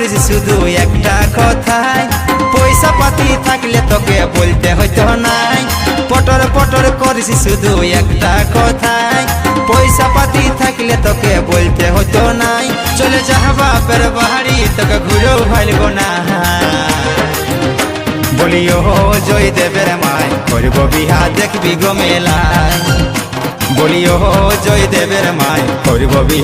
করিস শুধু একটা কথাই, পয়সা পাতি থাকলে তোকে বলতে হইতো নাই। পটর পটর করিস শুধু একটা কথাই, পয়সা পাতি থাকলে তোকে বলতে হইতো নাই। চলে যা বাপের বাড়ি, তোকে ঘুরেও ভাইলবো না। বলিও জয়দেবের মায়, করব বিহা দেখবি গো মেলায়। বলিও জয়দেবের মায়, করব বিহা।